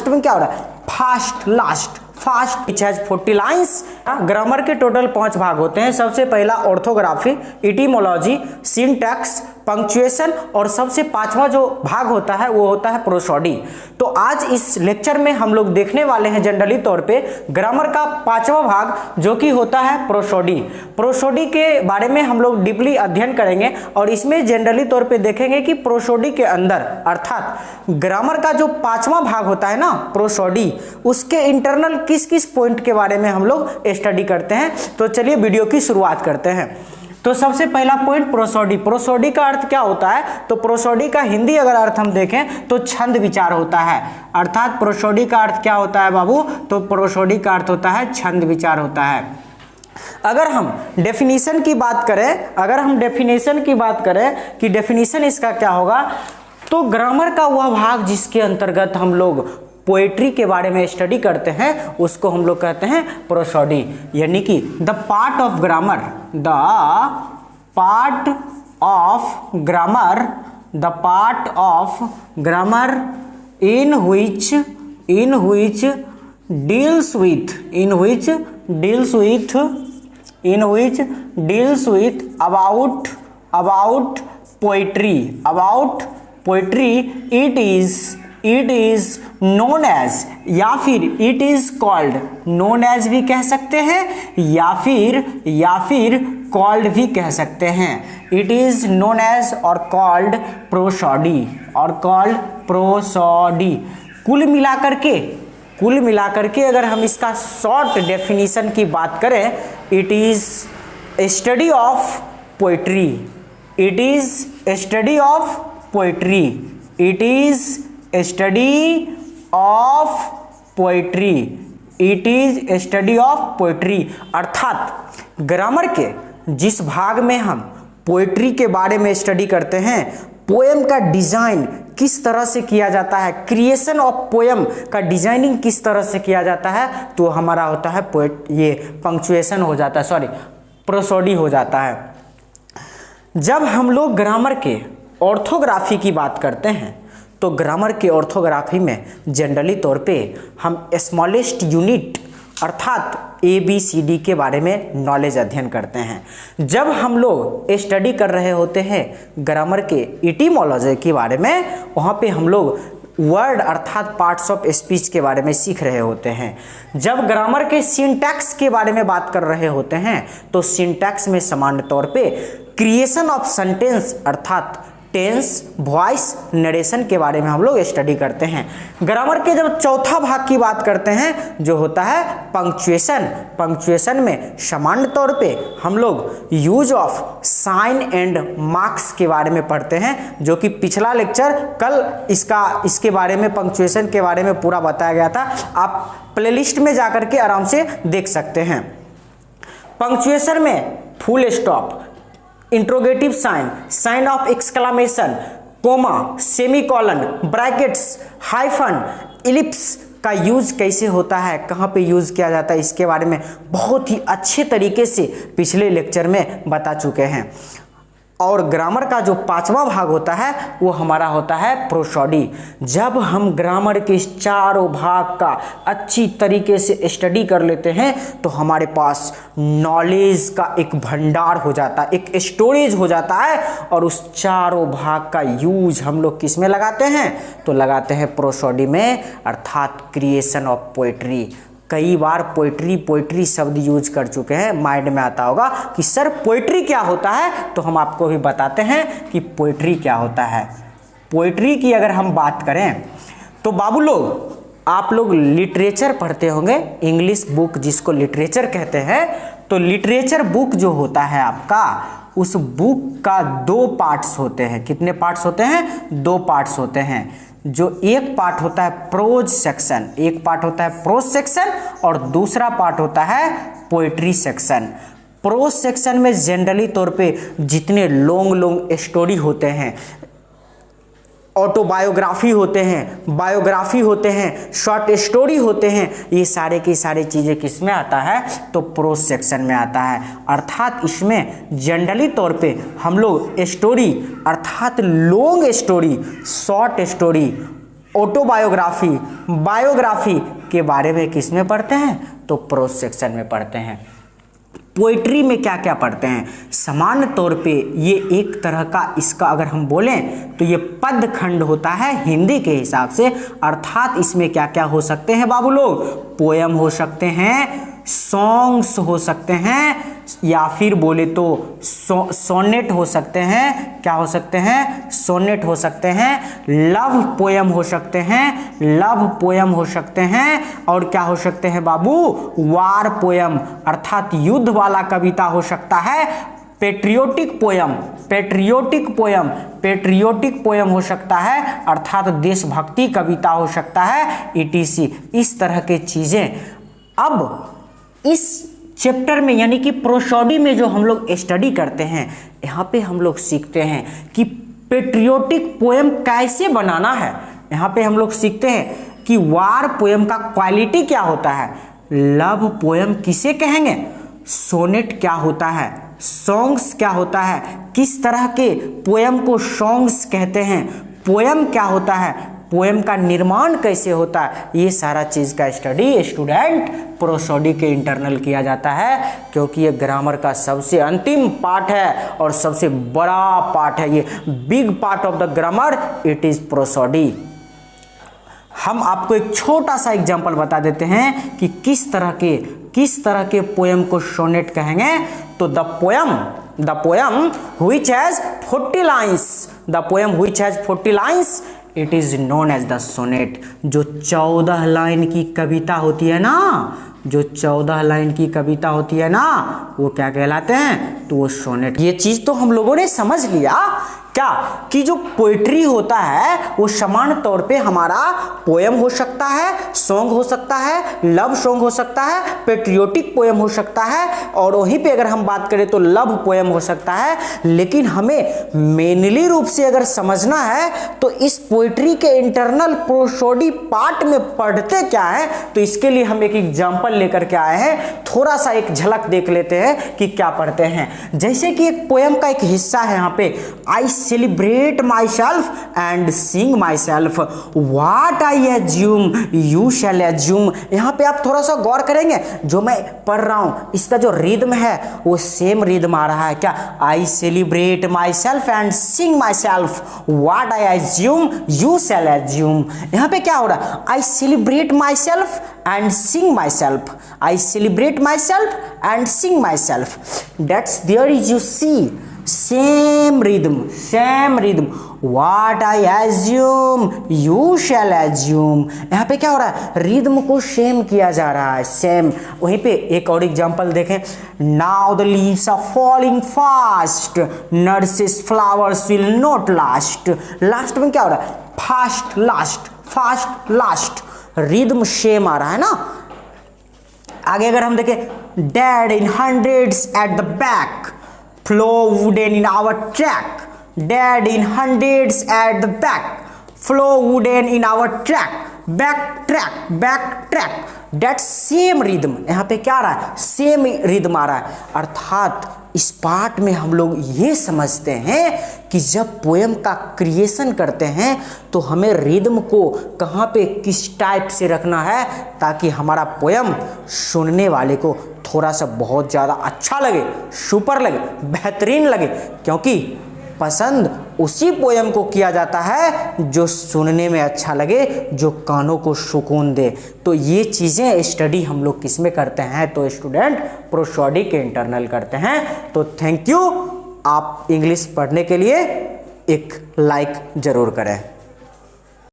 Last में क्या हो रहा है, fast, last, fast, which has 40 lines. Grammar के टोटल 5 भाग होते हैं। सबसे पहला ऑर्थोग्राफी, इटीमोलॉजी, सिंटैक्स, पंक्चुएशन और सबसे 5वां जो भाग होता है वो होता है प्रोसोडी। तो आज इस लेक्चर में हम लोग देखने वाले हैं जनरली तौर पे ग्रामर का 5वां भाग जो कि होता है प्रोसोडी। प्रोसोडी के बारे में हम लोग डीपली अध्ययन करेंगे और इसमें जनरली तौर पे देखेंगे कि प्रोसोडी के अंदर अर्थात ग्रामर का जो 5वां भाग होता है ना प्रोसोडी, उसके इंटरनल किस किस पॉइंट के बारे में हम लोग स्टडी करते हैं। तो चलिए वीडियो की शुरुआत करते हैं। तो सबसे पहला पॉइंट प्रोसोडी। प्रोसोडी का अर्थ क्या होता है, तो प्रोसोडी का हिंदी अगर अर्थ हम देखें तो छंद विचार होता है। अर्थात प्रोसोडी का अर्थ क्या होता है बाबू, तो प्रोसोडी का अर्थ होता है छंद विचार होता है। अगर हम डेफिनेशन की बात करें कि डेफिनेशन इसका क्या होगा, तो ग्रामर का वह भाग जिसके अंतर्गत हम लोग पोएट्री के बारे में स्टडी करते हैं उसको हम लोग कहते हैं प्रोसोडी। यानी कि the part of grammar in which deals with about poetry, it is known as, या फिर it is called, known as भी कह सकते हैं या फिर called भी कह सकते हैं। it is known as और called prosody। कुल मिलाकर के अगर हम इसका शॉर्ट डेफिनेशन की बात करें, it is a study of poetry, it is a study of poetry। अर्थात ग्रामर के जिस भाग में हम पोएट्री के बारे में स्टडी करते हैं, पोएम का डिजाइन किस तरह से किया जाता है, क्रिएशन ऑफ पोएम का डिजाइनिंग किस तरह से किया जाता है, तो हमारा होता है ये पंक्चुएशन हो जाता है, प्रोसोडी हो जाता है। जब हम लोग ग्रामर के ऑर्थोग्राफी की बात करते हैं तो ग्रामर के ऑर्थोग्राफी में जनरली तौर पे हम स्मॉलेस्ट यूनिट अर्थात ABCD के बारे में नॉलेज अध्ययन करते हैं। जब हम लोग स्टडी कर रहे होते हैं ग्रामर के इटीमोलॉजी के बारे में, वहाँ पे हम लोग वर्ड अर्थात पार्ट्स ऑफ स्पीच के बारे में सीख रहे होते हैं। जब ग्रामर के सिंटैक्स के बारे में बात कर रहे होते हैं तो सिंटैक्स में सामान्य तौर पे क्रिएशन ऑफ सेंटेंस अर्थात टेंस, वॉइस, नरेशन के बारे में हम लोग स्टडी करते हैं। ग्रामर के जब चौथा भाग की बात करते हैं जो होता है पंक्चुएशन में सामान्य तौर पे हम लोग use of sine and marks के बारे में पढ़ते हैं, जो कि पिछला लेक्चर कल इसके बारे में पंक्चुएशन के बारे में पूरा बताया गया था। आप प्लेलिस्ट में जाकर के आराम से देख सकते हैं। पंक्चुएशन में full stop, interrogative sign of exclamation, comma, semicolon, brackets, hyphen, ellipse का यूज कैसे होता है, कहाँ पे यूज किया जाता है, इसके बारे में बहुत ही अच्छे तरीके से पिछले लेक्चर में बता चुके हैं। और ग्रामर का जो 5वां भाग होता है वो हमारा होता है प्रोसोडी। जब हम ग्रामर के इस चारों भाग का अच्छी तरीके से स्टडी कर लेते हैं तो हमारे पास नॉलेज का एक भंडार हो जाता है, एक स्टोरेज हो जाता है, और उस चारों भाग का यूज हम लोग किस में लगाते हैं, तो लगाते हैं प्रोसोडी में अर्थात क्रिएशन ऑफ पोएट्री। कई बार पोएट्री शब्द यूज कर चुके हैं, माइंड में आता होगा कि सर पोएट्री क्या होता है, तो हम आपको भी बताते हैं कि पोएट्री क्या होता है। पोएट्री की अगर हम बात करें तो बाबू लोग, आप लोग लिटरेचर पढ़ते होंगे, इंग्लिश बुक जिसको लिटरेचर कहते हैं। तो लिटरेचर बुक जो होता है आपका, उस बुक का 2 पार्ट्स होते हैं। कितने पार्ट्स होते हैं? 2 पार्ट्स होते हैं। जो एक पार्ट होता है प्रोज सेक्शन, और दूसरा पार्ट होता है पोएट्री सेक्शन। प्रोज सेक्शन में जनरली तौर पे जितने लॉन्ग स्टोरी होते हैं, ऑटोबायोग्राफी होते हैं, बायोग्राफी होते हैं, शॉर्ट स्टोरी होते हैं, ये सारे की सारी चीज़ें किस में आता है, तो प्रोज सेक्शन में आता है। अर्थात इसमें जनरली तौर पे हम लोग स्टोरी अर्थात long story, short story, autobiography, biography के बारे में किस में पढ़ते हैं? तो प्रोज सेक्शन में पढ़ते हैं। पोइट्री में क्या क्या पढ़ते हैं? सामान्य तौर पे ये एक तरह का, इसका अगर हम बोलें तो ये पद खंड होता है हिंदी के हिसाब से, अर्थात इसमें क्या क्या हो सकते हैं बाबू लोग? पोयम हो सकते हैं, सॉन्ग्स हो सकते हैं, या फिर बोले तो सोनेट हो सकते हैं। क्या हो सकते हैं? सोनेट हो सकते हैं, लव पोयम हो सकते हैं, लव पोयम हो सकते हैं, और क्या हो सकते हैं बाबू? वार पोयम अर्थात युद्ध वाला कविता हो सकता है, patriotic poem, patriotic poem, patriotic poem हो सकता है, अर्थात देशभक्ति कविता हो सकता है, ईटीसी, इस तरह के चीजें। अब इस चैप्टर में यानी कि प्रोसोडी में जो हम लोग स्टडी करते हैं, यहाँ पे हम लोग सीखते हैं कि पेट्रियोटिक पोयम कैसे बनाना है। यहाँ पे हम लोग सीखते हैं कि वार पोयम का क्वालिटी क्या होता है, लव पोयम किसे कहेंगे, सोनेट क्या होता है, सॉन्ग्स क्या होता है, किस तरह के पोयम को सॉन्ग्स कहते हैं, पोयम क्या होता है, पोयम का निर्माण कैसे होता है, ये सारा चीज़ का स्टडी स्टूडेंट प्रोसोडी के इंटरनल किया जाता है, क्योंकि ये ग्रामर का सबसे अंतिम पार्ट है और सबसे बड़ा पार्ट है। ये big part of the grammar it is prosody. हम आपको एक छोटा सा एग्जांपल बता देते हैं कि किस तरह के पोयम को सोनेट कहेंगे। तो the poem which has 40 lines, the poem which has 40 lines it is known as the sonnet. जो 14 लाइन की कविता होती है ना, जो 14 लाइन की कविता होती है ना, वो क्या कहलाते हैं? तो वो सोनेट। ये चीज तो हम लोगों ने समझ लिया क्या कि जो पोइट्री होता है वो सामान्य तौर पे हमारा पोयम हो सकता है, सॉन्ग हो सकता है, लव सॉन्ग हो सकता है, पेट्रियोटिक पोयम हो सकता है, और वहीं पे अगर हम बात करें तो लव पोयम हो सकता है। लेकिन हमें मेनली रूप से अगर समझना है तो इस पोइट्री के इंटरनल प्रोसोडी पार्ट में पढ़ते क्या है, तो इसके लिए हम एक एग्जाम्पल लेकर के आए हैं। थोड़ा सा एक झलक देख लेते हैं कि क्या पढ़ते हैं। जैसे कि एक पोयम का एक हिस्सा है यहाँ पे, आई celebrate myself and sing myself what I assume you shall assume। यहाँ पे आप थोड़ा सा गौर करेंगे, जो मैं पढ़ रहा हूँ इसका जो रिदम है वो सेम रिदम आ रहा है। क्या? I celebrate myself and sing myself what I assume you shall assume। यहाँ पे क्या हो रहा है? I celebrate myself and sing myself, I celebrate myself and sing myself, that's there is you see same rhythm what I assume you shall assume। यहाँ पे क्या हो रहा है? रिदम को सेम किया जा रहा है, सेम। वहीं पे एक और एग्जांपल देखें, now the leaves are falling fast nurses flowers will not last। Last में क्या हो रहा है? फास्ट लास्ट, रिदम सेम आ रहा है ना। आगे अगर हम देखें, dead in hundreds at the back flow wooden in our track, dead in hundreds at the back flow wooden in our track, back track that same rhythm। यहाँ पे क्या आ रहा है? सेम रिदम आ रहा है। अर्थात इस पार्ट में हम लोग ये समझते हैं कि जब पोयम का क्रिएशन करते हैं तो हमें रिदम को कहाँ पे किस टाइप से रखना है ताकि हमारा पोयम सुनने वाले को थोड़ा सा बहुत ज़्यादा अच्छा लगे, सुपर लगे, बेहतरीन लगे। क्योंकि पसंद उसी पोयम को किया जाता है जो सुनने में अच्छा लगे, जो कानों को सुकून दे। तो ये चीज़ें स्टडी हम लोग किस में करते हैं? तो स्टूडेंट प्रोसोडी के इंटरनल करते हैं। तो थैंक यू। आप इंग्लिश पढ़ने के लिए एक लाइक ज़रूर करें।